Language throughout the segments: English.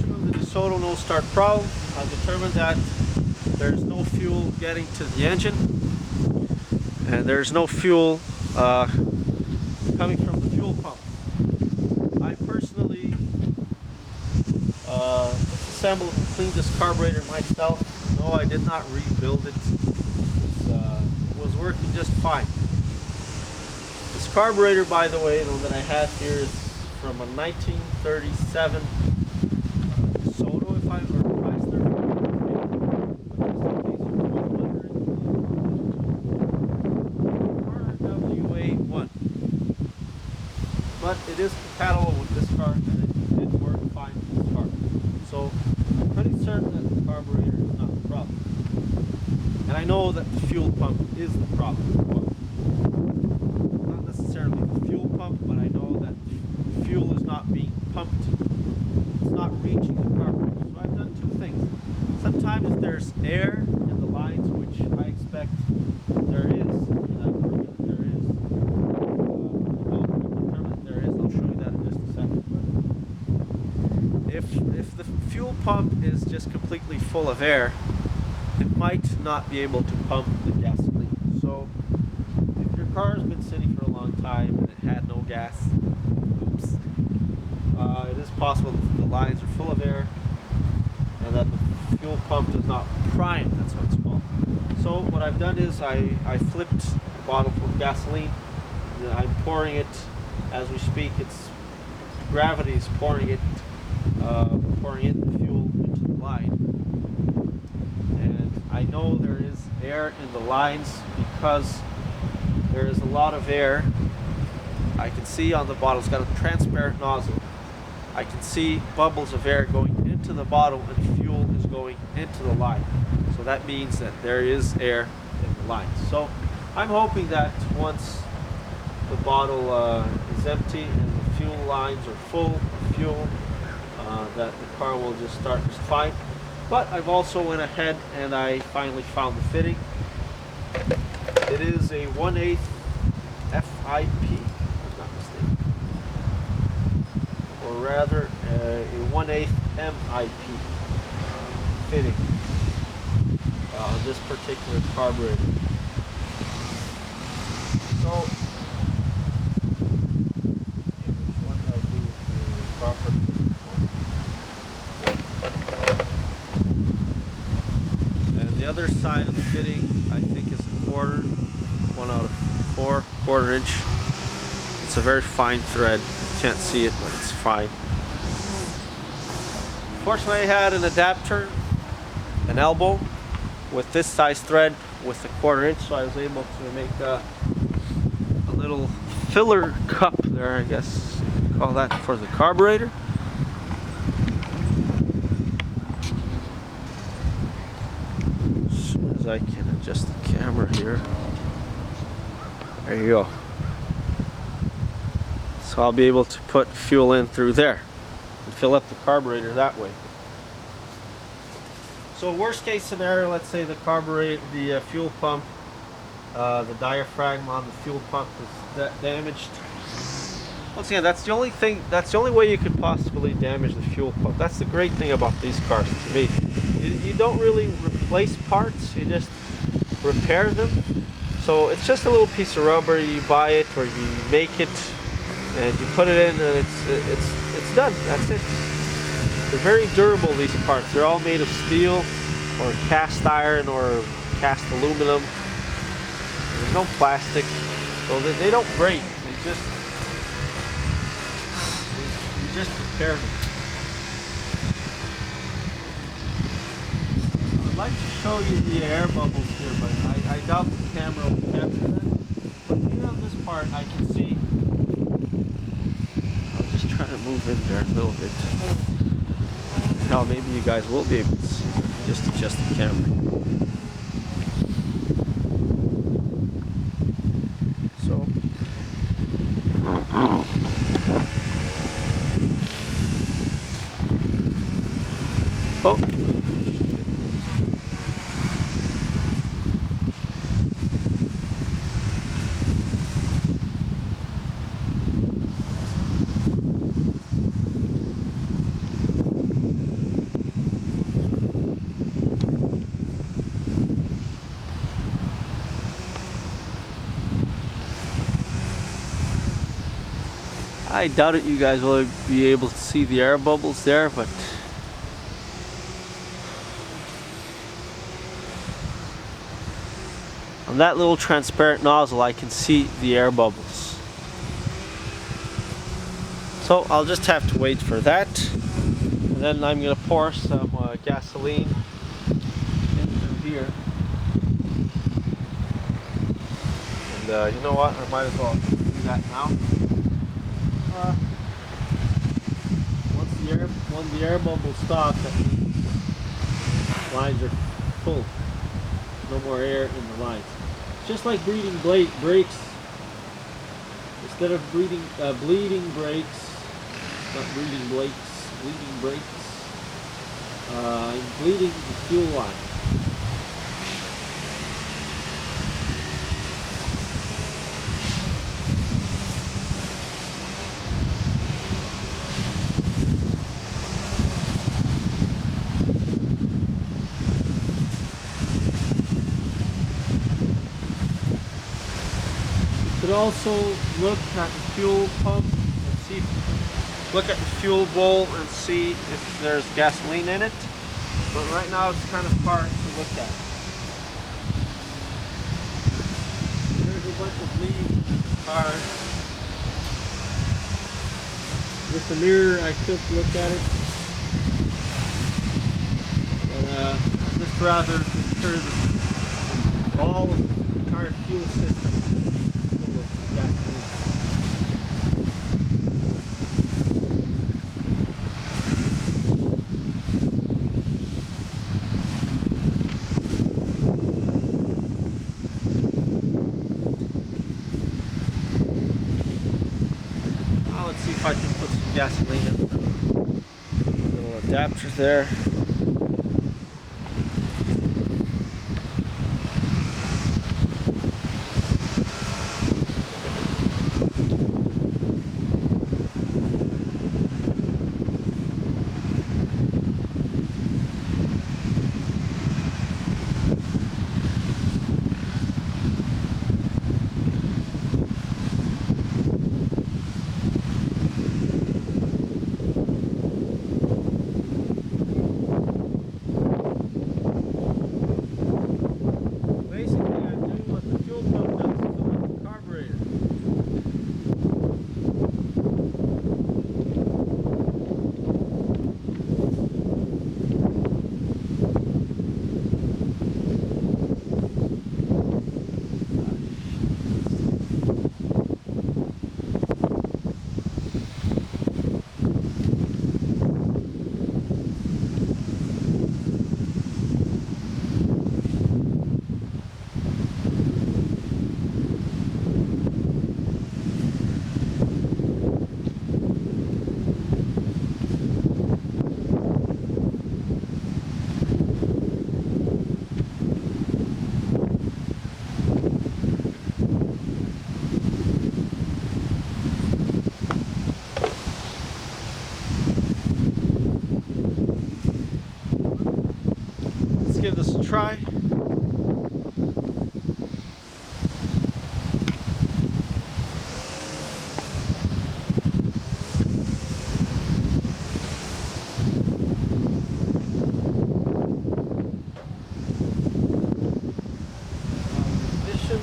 portion of the DeSoto no start problem, I've determined that there's no fuel getting to the engine, and there's no fuel coming from the fuel pump. I personally assembled and cleaned this carburetor myself. No, I did not rebuild it. It was working just fine. This carburetor, by the way, that I have here is from a 1937 DeSoto, if I remember, Chrysler. RWA1. But it is compatible with this car, and it did work fine with this car. So I'm pretty certain that the carburetor is not the problem. And I know that the fuel pump is the problem. Well, not necessarily the fuel pump, but I know that the fuel is not being pumped. It's not reaching the carburetor. So I've done two things. Sometimes if there's air in the lines, which I expect there is, and I've proven that there is, I'll show you that in just a second. But if the fuel pump is just completely full of air, it might not be able to pump the gasoline. So if your car has been sitting for a long time and it had no gas, oops, it is possible that the lines are full of air and that the fuel pump is not primed, that's what it's called. So what I've done is I flipped a bottle full of gasoline, and I'm pouring it as we speak. It's gravity is pouring it the fuel into the line. And I know there is air in the lines because there is a lot of air. I can see on the bottle, it's got a transparent nozzle. I can see bubbles of air going into the bottle and fuel is going into the line. So that means that there is air in the lines. So I'm hoping that once the bottle is empty and the fuel lines are full of fuel, that the car will just start just fine. But I've also went ahead and I finally found the fitting. It is a 1/8 FIP, if I'm not mistaken, or rather a 1/8 MIP fitting on this particular carburetor. So, which one did I do with the proper? The other side of the fitting, I think, is a 1 out of 4, 1/4 inch. It's a very fine thread. You can't see it, but it's fine. Fortunately, I had an adapter, an elbow, with this size thread with a 1/4 inch, so I was able to make a little filler cup there, I guess you call that, for the carburetor. I can adjust the camera here. There you go. So I'll be able to put fuel in through there and fill up the carburetor that way. So worst case scenario, let's say the carburetor, the fuel pump, the diaphragm on the fuel pump is damaged. Once again, that's the only way you could possibly damage the fuel pump. That's the great thing about these cars to me. You don't really replace parts, you just repair them. So it's just a little piece of rubber, you buy it or you make it and you put it in and it's done. That's it. They're very durable, these parts. They're all made of steel or cast iron or cast aluminum. There's no plastic. So they don't break. You just repair them. I'd like to show you the air bubbles here, but I doubt the camera will capture that. But here on this part, I can see. I'll just try to move in there a little bit. Hell, maybe you guys will be able to see. Just adjust the camera. So. Oh. I doubt it you guys will be able to see the air bubbles there, but on that little transparent nozzle I can see the air bubbles. So I'll just have to wait for that, and then I'm going to pour some gasoline into here. And you know what, I might as well do that now. When the air bubbles stop, that means lines are full. No more air in the lines. Just like breeding brakes. Instead of bleeding brakes, not breeding brakes, bleeding brakes. I'm bleeding the fuel line. Could also look at the fuel pump and see, look at the fuel bowl and see if there's gasoline in it. But right now it's kind of hard to look at. There's a bunch of bleeding cars. With the mirror I could look at it. But I'd just rather ensure that all of the entire fuel system. Let's see if I can put some gasoline in the little adapter there. Let's give this a try. Ignition.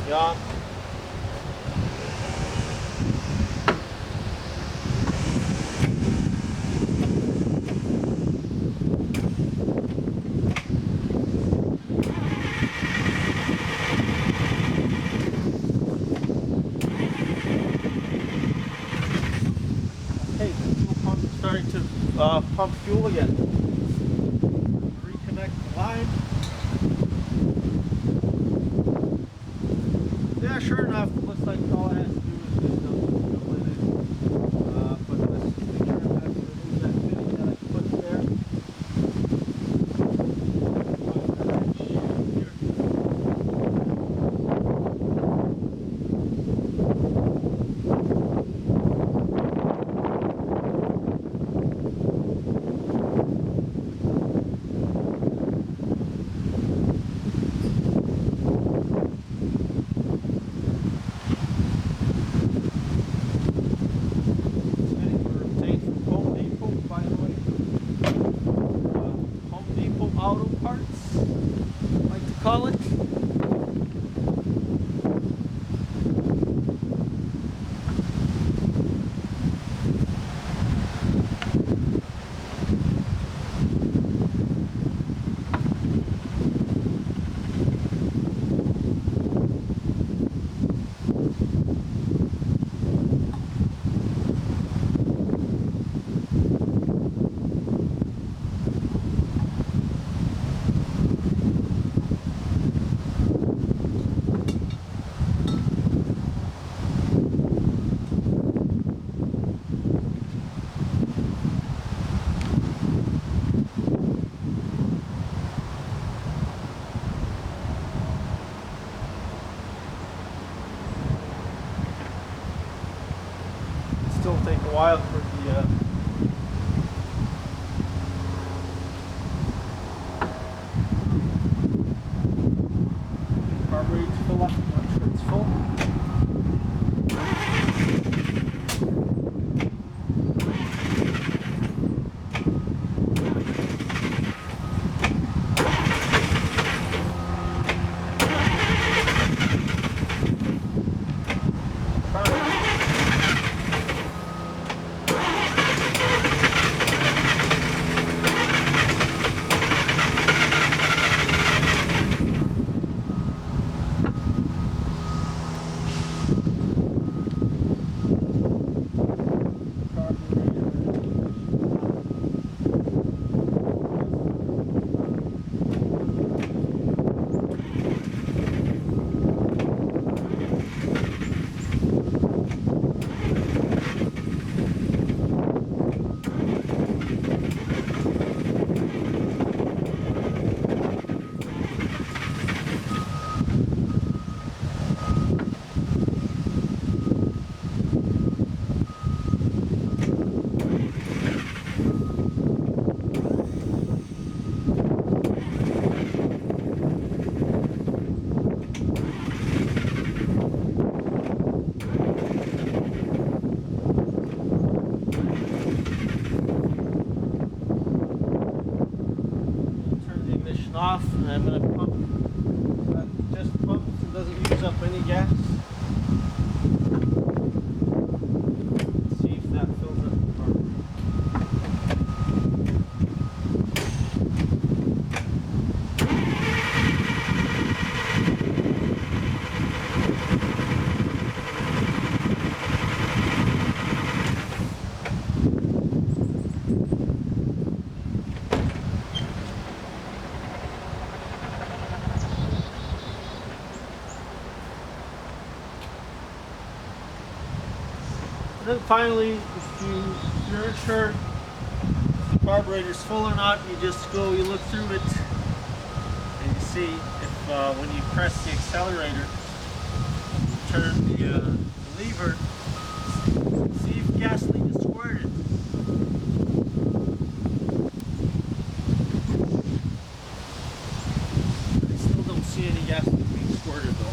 Yeah. Starting to pump fuel again. Reconnect the line. Yeah, sure enough, looks like all I have to do is just dump the fuel in it. But let's make sure I have to remove that fitting that I put there. it'll take a while for the carburetor to fill up. Make sure it's full. Off, and I'm going to pump that just pumps and doesn't use up any gas. See if that fills up the car. And then finally, if you're unsure if the carburetor's full or not, you just you look through it, and you see if when you press the accelerator, you turn the lever, see if gasoline is squirted. I still don't see any gasoline being squirted though.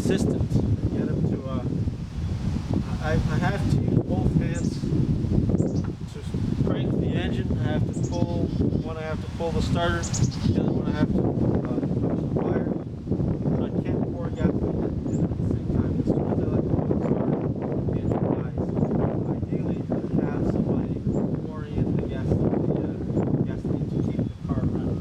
Assistant to get him to I have to use both hands to crank the engine. I have to pull one, I have to pull the starter, the other one I have to push the wire, so I can't pour gasoline in at the same time. As soon as I let go of the starter, the engine dies. Ideally you would have somebody pouring in the gasoline to keep the car running.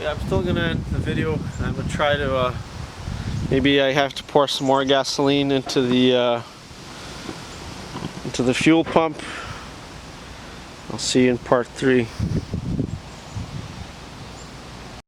I'm still gonna end the video. I'm gonna try to maybe I have to pour some more gasoline into the fuel pump I'll see you in part 3.